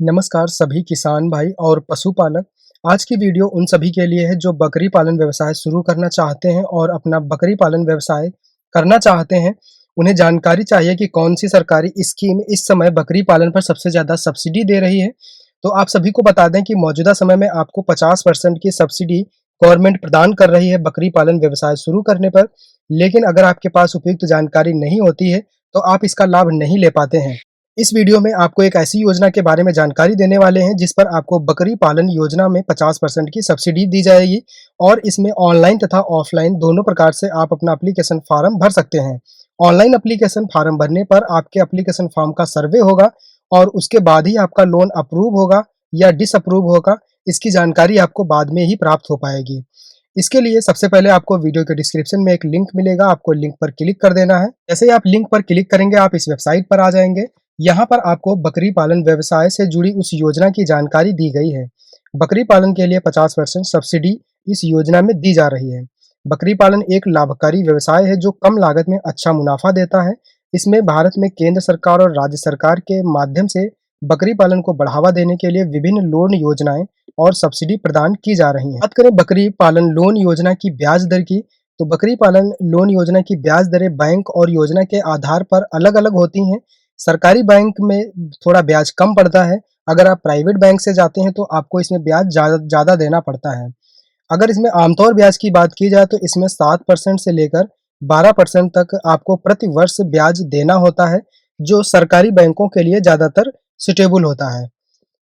नमस्कार सभी किसान भाई और पशुपालक। आज की वीडियो उन सभी के लिए है जो बकरी पालन व्यवसाय शुरू करना चाहते हैं और अपना बकरी पालन व्यवसाय करना चाहते हैं। उन्हें जानकारी चाहिए कि कौन-सी सरकारी स्कीम इस समय बकरी पालन पर सबसे ज़्यादा सब्सिडी दे रही है। तो आप सभी को बता दें कि मौजूदा समय में आपको 50% की सब्सिडी गवर्नमेंट प्रदान कर रही है बकरी पालन व्यवसाय शुरू करने पर। लेकिन अगर आपके पास उपयुक्त जानकारी नहीं होती है, तो आप इसका लाभ नहीं ले पाते हैं। इस वीडियो में आपको एक ऐसी योजना के बारे में जानकारी देने वाले हैं जिस पर आपको बकरी पालन योजना में 50% की सब्सिडी दी जाएगी और इसमें ऑनलाइन तथा ऑफलाइन दोनों प्रकार से आप अपना एप्लीकेशन फॉर्म भर सकते हैं। ऑनलाइन एप्लीकेशन फॉर्म भरने पर आपके एप्लीकेशन फॉर्म का सर्वे होगा और उसके बाद ही आपका लोन अप्रूव होगा या डिसअप्रूव होगा, इसकी जानकारी आपको बाद में ही प्राप्त हो पाएगी। इसके लिए सबसे पहले आपको वीडियो के डिस्क्रिप्शन में एक लिंक मिलेगा, आपको लिंक पर क्लिक कर देना है। जैसे ही आप लिंक पर क्लिक करेंगे आप इस वेबसाइट पर आ जाएंगे। यहाँ पर आपको बकरी पालन व्यवसाय से जुड़ी उस योजना की जानकारी दी गई है। बकरी पालन के लिए 50% सब्सिडी इस योजना में दी जा रही है। बकरी पालन एक लाभकारी व्यवसाय है जो कम लागत में अच्छा मुनाफा देता है। इसमें भारत में केंद्र सरकार और राज्य सरकार के माध्यम से बकरी पालन को बढ़ावा देने के लिए विभिन्न लोन योजनाएं और सब्सिडी प्रदान की जा रही हैं। बात करें बकरी पालन लोन योजना की ब्याज दर की, तो बकरी पालन लोन योजना की ब्याज दरें बैंक और योजना के आधार पर अलग-अलग होती हैं। सरकारी बैंक में थोड़ा ब्याज कम पड़ता है। अगर आप प्राइवेट बैंक से जाते हैं तो आपको इसमें ब्याज ज़्यादा देना पड़ता है। अगर इसमें आमतौर ब्याज की बात की जाए तो इसमें 7% से लेकर 12% तक आपको प्रति वर्ष ब्याज देना होता है, जो सरकारी बैंकों के लिए ज़्यादातर सूटेबल होता है।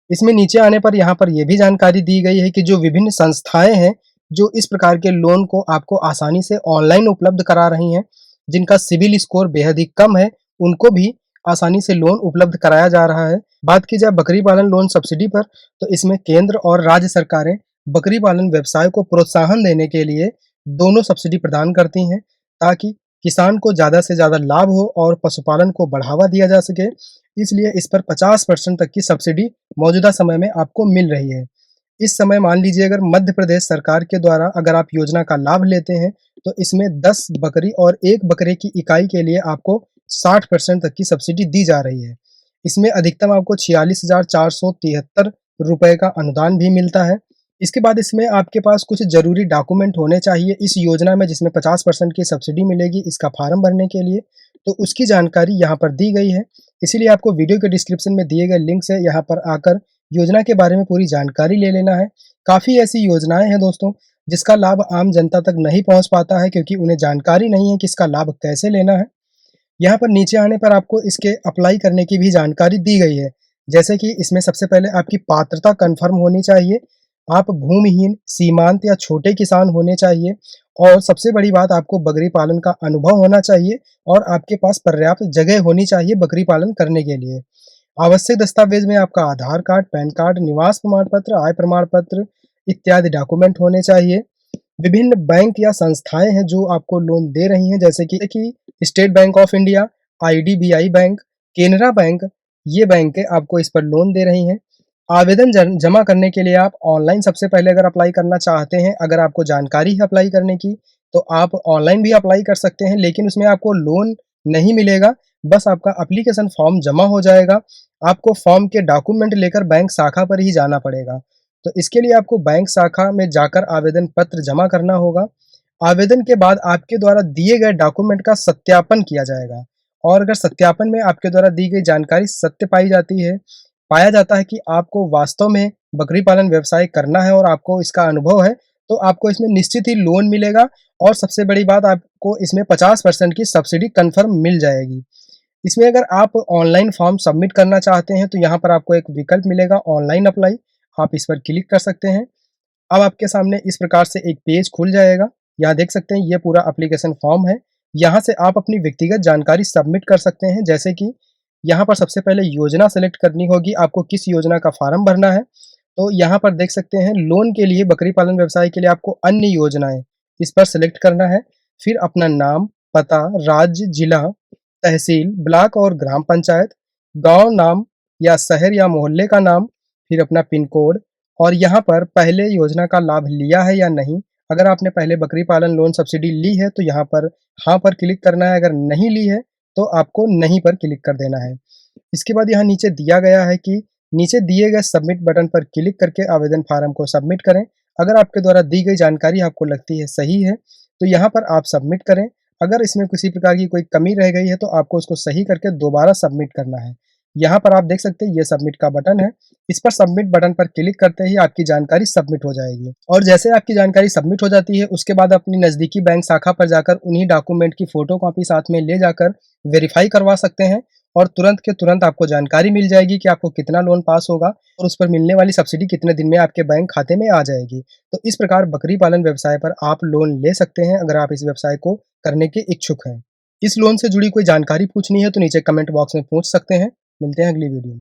इसमें नीचे आने पर यहाँ पर ये भी जानकारी दी गई है कि जो विभिन्न संस्थाएँ हैं, जो इस प्रकार के लोन को आपको आसानी से ऑनलाइन उपलब्ध करा रही हैं, जिनका सिबिल स्कोर बेहद ही कम है, उनको भी आसानी से लोन उपलब्ध कराया जा रहा है। बात की जाए बकरी पालन लोन सब्सिडी पर, तो इसमें केंद्र और राज्य सरकारें बकरी पालन व्यवसाय को प्रोत्साहन देने के लिए दोनों सब्सिडी प्रदान करती हैं, ताकि किसान को ज़्यादा से ज़्यादा लाभ हो और पशुपालन को बढ़ावा दिया जा सके। इसलिए इस पर 50% तक की सब्सिडी मौजूदा समय में आपको मिल रही है। इस समय मान लीजिए अगर मध्य प्रदेश सरकार के द्वारा अगर आप योजना का लाभ लेते हैं, तो इसमें 10 बकरी और 1 बकरे की इकाई के लिए आपको 60% तक की सब्सिडी दी जा रही है। इसमें अधिकतम आपको 46,473 रुपए का अनुदान भी मिलता है। इसके बाद इसमें आपके पास कुछ ज़रूरी डॉक्यूमेंट होने चाहिए इस योजना में जिसमें 50% की सब्सिडी मिलेगी इसका फॉर्म भरने के लिए, तो उसकी जानकारी यहाँ पर दी गई है। इसीलिए आपको वीडियो के डिस्क्रिप्शन में दिए गए लिंक से यहाँ पर आकर योजना के बारे में पूरी जानकारी ले लेना है। काफ़ी ऐसी योजनाएँ हैं दोस्तों, जिसका लाभ आम जनता तक नहीं पहुँच पाता है क्योंकि उन्हें जानकारी नहीं है कि इसका लाभ कैसे लेना है। यहाँ पर नीचे आने पर आपको इसके अप्लाई करने की भी जानकारी दी गई है। जैसे कि इसमें सबसे पहले आपकी पात्रता कन्फर्म होनी चाहिए, आप भूमिहीन, सीमांत या छोटे किसान होने चाहिए और सबसे बड़ी बात आपको बकरी पालन का अनुभव होना चाहिए और आपके पास पर्याप्त जगह होनी चाहिए बकरी पालन करने के लिए। आवश्यक दस्तावेज़ में आपका आधार कार्ड, पैन कार्ड, निवास प्रमाण पत्र, आय प्रमाण पत्र इत्यादि डॉक्यूमेंट होने चाहिए। विभिन्न बैंक या संस्थाएँ हैं जो आपको लोन दे रही हैं जैसे कि state bank of India, IDBI bank, Canara bank, ये बैंकें आपको इस पर लोन दे रही हैं। आवेदन जमा करने के लिए आप ऑनलाइन सबसे पहले अगर अप्लाई करना चाहते हैं, अगर आपको जानकारी है अप्लाई करने की, तो आप ऑनलाइन भी अप्लाई कर सकते हैं, लेकिन उसमें आपको लोन नहीं मिलेगा, बस आपका एप्लीकेशन फॉर्म जमा हो जाएगा। आपको फॉर्म के डॉक्यूमेंट लेकर बैंक शाखा पर ही जाना पड़ेगा। तो इसके लिए आपको बैंक शाखा में जाकर आवेदन पत्र जमा करना होगा। आवेदन के बाद आपके द्वारा दिए गए डॉक्यूमेंट का सत्यापन किया जाएगा और अगर सत्यापन में आपके द्वारा दी गई जानकारी सत्य पाई जाती है, पाया जाता है कि आपको वास्तव में बकरी पालन व्यवसाय करना है और आपको इसका अनुभव है, तो आपको इसमें निश्चित ही लोन मिलेगा और सबसे बड़ी बात आपको इसमें 50% की सब्सिडी कन्फर्म मिल जाएगी। इसमें अगर आप ऑनलाइन फॉर्म सबमिट करना चाहते हैं, तो यहाँ पर आपको एक विकल्प मिलेगा ऑनलाइन अप्लाई, आप इस पर क्लिक कर सकते हैं। अब आपके सामने इस प्रकार से एक पेज खुल जाएगा। यहाँ देख सकते हैं ये पूरा एप्लीकेशन फॉर्म है। यहाँ से आप अपनी व्यक्तिगत जानकारी सबमिट कर सकते हैं जैसे कि यहाँ पर सबसे पहले योजना सेलेक्ट करनी होगी, आपको किस योजना का फॉर्म भरना है। तो यहाँ पर देख सकते हैं लोन के लिए बकरी पालन व्यवसाय के लिए आपको अन्य योजनाएँ, इस पर सेलेक्ट करना है। फिर अपना नाम, पता, राज्य, जिला, तहसील, ब्लॉक और ग्राम पंचायत, गाँव नाम या शहर या मोहल्ले का नाम, फिर अपना पिन कोड और यहाँ पर पहले योजना का लाभ लिया है या नहीं। अगर आपने पहले बकरी पालन लोन सब्सिडी ली है तो यहाँ पर हाँ पर क्लिक करना है, अगर नहीं ली है तो आपको नहीं पर क्लिक कर देना है। इसके बाद यहाँ नीचे दिया गया है कि नीचे दिए गए सबमिट बटन पर क्लिक करके आवेदन फार्म को सबमिट करें। अगर आपके द्वारा दी गई जानकारी आपको लगती है सही है, तो यहाँ पर आप सबमिट करें। अगर इसमें किसी प्रकार की कोई कमी रह गई है, तो आपको उसको सही करके दोबारा सबमिट करना है। यहाँ पर आप देख सकते हैं ये सबमिट का बटन है। इस पर सबमिट बटन पर क्लिक करते ही आपकी जानकारी सबमिट हो जाएगी और जैसे आपकी जानकारी सबमिट हो जाती है, उसके बाद अपनी नज़दीकी बैंक शाखा पर जाकर उन्हीं डॉक्यूमेंट की फ़ोटो कॉपी साथ में ले जाकर वेरीफ़ाई करवा सकते हैं और तुरंत के तुरंत आपको जानकारी मिल जाएगी कि आपको कितना लोन पास होगा और उस पर मिलने वाली सब्सिडी कितने दिन में आपके बैंक खाते में आ जाएगी। तो इस प्रकार बकरी पालन व्यवसाय पर आप लोन ले सकते हैं अगर आप इस व्यवसाय को करने के इच्छुक हैं। इस लोन से जुड़ी कोई जानकारी पूछनी है तो नीचे कमेंट बॉक्स में पूछ सकते हैं। मिलते हैं अगली वीडियो में।